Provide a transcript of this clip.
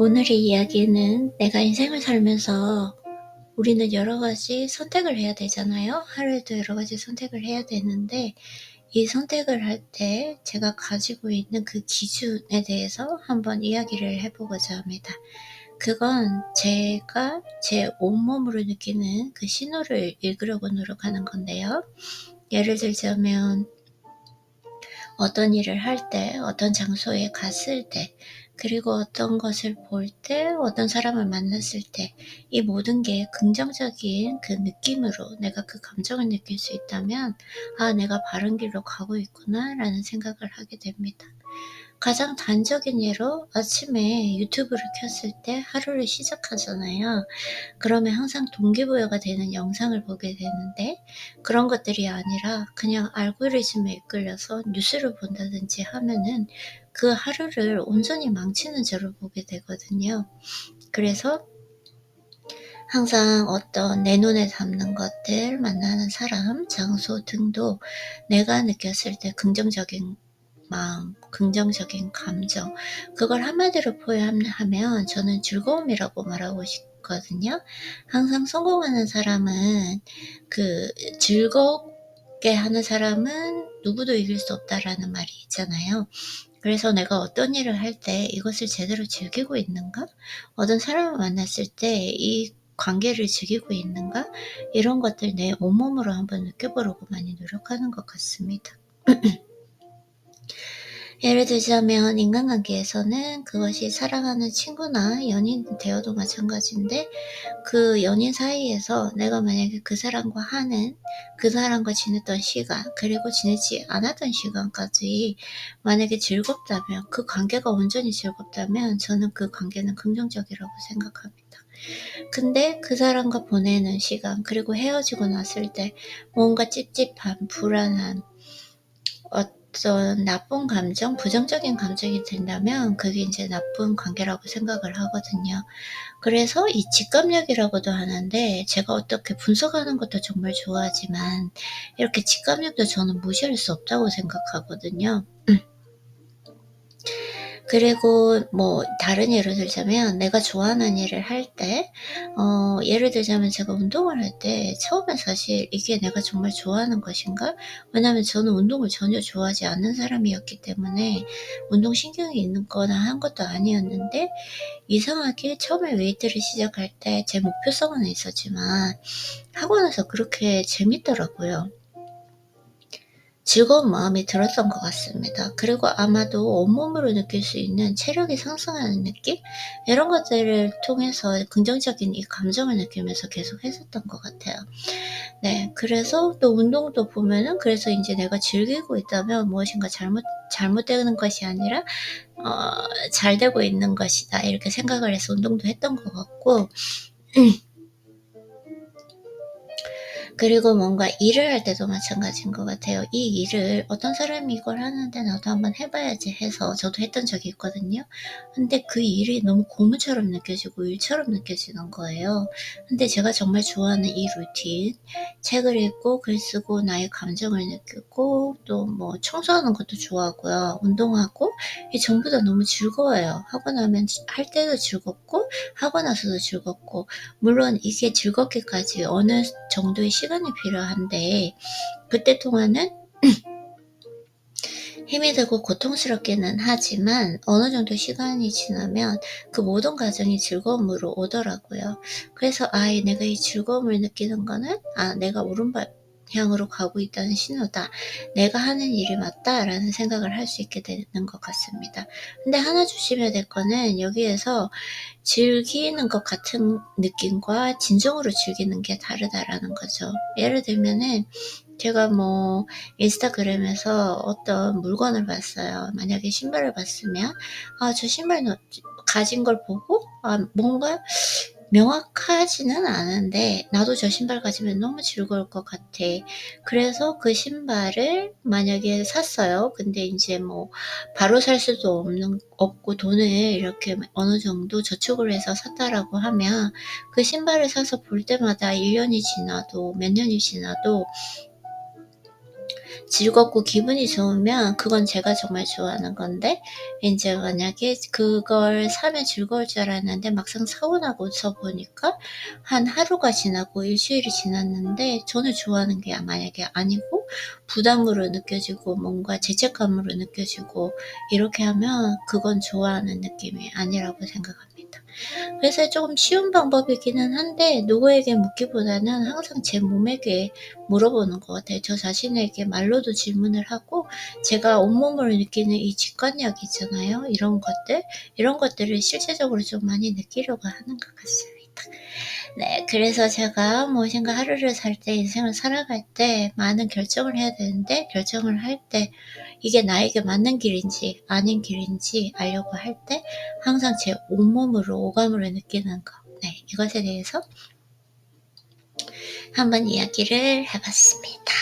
오늘의 이야기는 내가 인생을 살면서 우리는 여러 가지 선택을 해야 되잖아요. 하루에도 여러 가지 선택을 해야 되는데 이 선택을 할 때 제가 가지고 있는 그 기준에 대해서 한번 이야기를 해보고자 합니다. 그건 제가 제 온몸으로 느끼는 그 신호를 읽으려고 노력하는 건데요. 예를 들자면 어떤 일을 할 때, 어떤 장소에 갔을 때, 그리고 어떤 것을 볼 때, 어떤 사람을 만났을 때, 이 모든 게 긍정적인 그 느낌으로 내가 그 감정을 느낄 수 있다면, 아, 내가 바른 길로 가고 있구나, 라는 생각을 하게 됩니다. 가장 단적인 예로 아침에 유튜브를 켰을 때 하루를 시작하잖아요. 그러면 항상 동기부여가 되는 영상을 보게 되는데 그런 것들이 아니라 그냥 알고리즘에 이끌려서 뉴스를 본다든지 하면은 그 하루를 온전히 망치는 죄로 보게 되거든요. 그래서 항상 어떤 내 눈에 담는 것들, 만나는 사람, 장소 등도 내가 느꼈을 때 긍정적인 마음, 긍정적인 감정, 그걸 한마디로 표현하면 저는 즐거움이라고 말하고 싶거든요. 항상 성공하는 사람은 즐겁게 하는 사람은 누구도 이길 수 없다라는 말이 있잖아요. 그래서 내가 어떤 일을 할 때 이것을 제대로 즐기고 있는가? 어떤 사람을 만났을 때 이 관계를 즐기고 있는가? 이런 것들 내 온몸으로 한번 느껴보려고 많이 노력하는 것 같습니다. 예를 들자면 인간관계에서는 그것이 사랑하는 친구나 연인 되어도 마찬가지인데 그 연인 사이에서 내가 만약에 그 사람과 지냈던 시간 그리고 지내지 않았던 시간까지 만약에 즐겁다면 그 관계가 온전히 즐겁다면 저는 그 관계는 긍정적이라고 생각합니다. 근데 그 사람과 보내는 시간 그리고 헤어지고 났을 때 뭔가 찝찝한 불안한 어떤 나쁜 감정, 부정적인 감정이 든다면 그게 이제 나쁜 관계라고 생각을 하거든요. 그래서 이 직감력이라고도 하는데 제가 어떻게 분석하는 것도 정말 좋아하지만 이렇게 직감력도 저는 무시할 수 없다고 생각하거든요. 그리고 뭐 다른 예를 들자면 내가 좋아하는 일을 할 때 예를 들자면 제가 운동을 할 때 처음에 사실 이게 내가 정말 좋아하는 것인가? 왜냐하면 저는 운동을 전혀 좋아하지 않는 사람이었기 때문에 운동신경이 있는 거나 한 것도 아니었는데 이상하게 처음에 웨이트를 시작할 때 제 목표성은 있었지만 하고 나서 그렇게 재밌더라고요. 즐거운 마음이 들었던 것 같습니다. 그리고 아마도 온몸으로 느낄 수 있는 체력이 상승하는 느낌? 이런 것들을 통해서 긍정적인 이 감정을 느끼면서 계속 했었던 것 같아요. 네. 그래서 또 운동도 보면은 그래서 인제 내가 즐기고 있다면 무엇인가 잘못되는 것이 아니라 잘 되고 있는 것이다. 이렇게 생각을 해서 운동도 했던 것 같고 그리고 뭔가 일을 할 때도 마찬가지인 것 같아요. 이 일을 어떤 사람이 이걸 하는데 나도 한번 해봐야지 해서 저도 했던 적이 있거든요. 근데 그 일이 너무 고무처럼 느껴지고 일처럼 느껴지는 거예요. 근데 제가 정말 좋아하는 이 루틴, 책을 읽고 글 쓰고 나의 감정을 느끼고 또 뭐 청소하는 것도 좋아하고요. 운동하고 이 전부 다 너무 즐거워요. 하고 나면 할 때도 즐겁고 하고 나서도 즐겁고 물론 이게 즐겁기까지 어느 정도의 시간이 필요한데 그때 동안은 힘이 들고 고통스럽기는 하지만 어느 정도 시간이 지나면 그 모든 과정이 즐거움으로 오더라고요. 그래서 내가 이 즐거움을 느끼는 거는 내가 옳은 방향으로 가고 있다는 신호다. 내가 하는 일이 맞다라는 생각을 할 수 있게 되는 것 같습니다. 근데 하나 조심해야 될 거는 여기에서 즐기는 것 같은 느낌과 진정으로 즐기는 게 다르다라는 거죠. 예를 들면은 제가 뭐 인스타그램에서 어떤 물건을 봤어요. 만약에 신발을 봤으면 저 신발 가진 걸 보고 뭔가 명확하지는 않은데 '나도 저 신발 가지면 너무 즐거울 것 같아.' 그래서 그 신발을 만약에 샀어요. 근데 인제 뭐 바로 살 수도 없고 돈을 이렇게 어느 정도 저축을 해서 샀다라고 하면 그 신발을 사서 볼 때마다 1년이 지나도 몇 년이 지나도 즐겁고 기분이 좋으면 그건 제가 정말 좋아하는 건데, 인제 만약에 그걸 사면 즐거울 줄 알았는데 막상 사고 나고서 보니까 한 하루가 지나고 일주일이 지났는데 저는 좋아하는 게 만약에 아니고 부담으로 느껴지고 뭔가 죄책감으로 느껴지고 이렇게 하면 그건 좋아하는 느낌이 아니라고 생각합니다. 그래서 조금 쉬운 방법이기는 한데 누구에게 묻기보다는 항상 제 몸에게 물어보는 것 같아요. 저 자신에게 말로도 질문을 하고 제가 온몸으로 느끼는 이 직관력 있잖아요. 이런 것들을 실제적으로 좀 많이 느끼려고 하는 것 같습니다. 네. 그래서 제가 무엇인가 하루를 살 때 인생을 살아갈 때 많은 결정을 해야 되는데 결정을 할 때 이게 나에게 맞는 길인지 아닌 길인지 알려고 할 때 항상 제 온몸으로 오감으로 느끼는 거. 네. 이것에 대해서 한번 이야기를 해 봤습니다.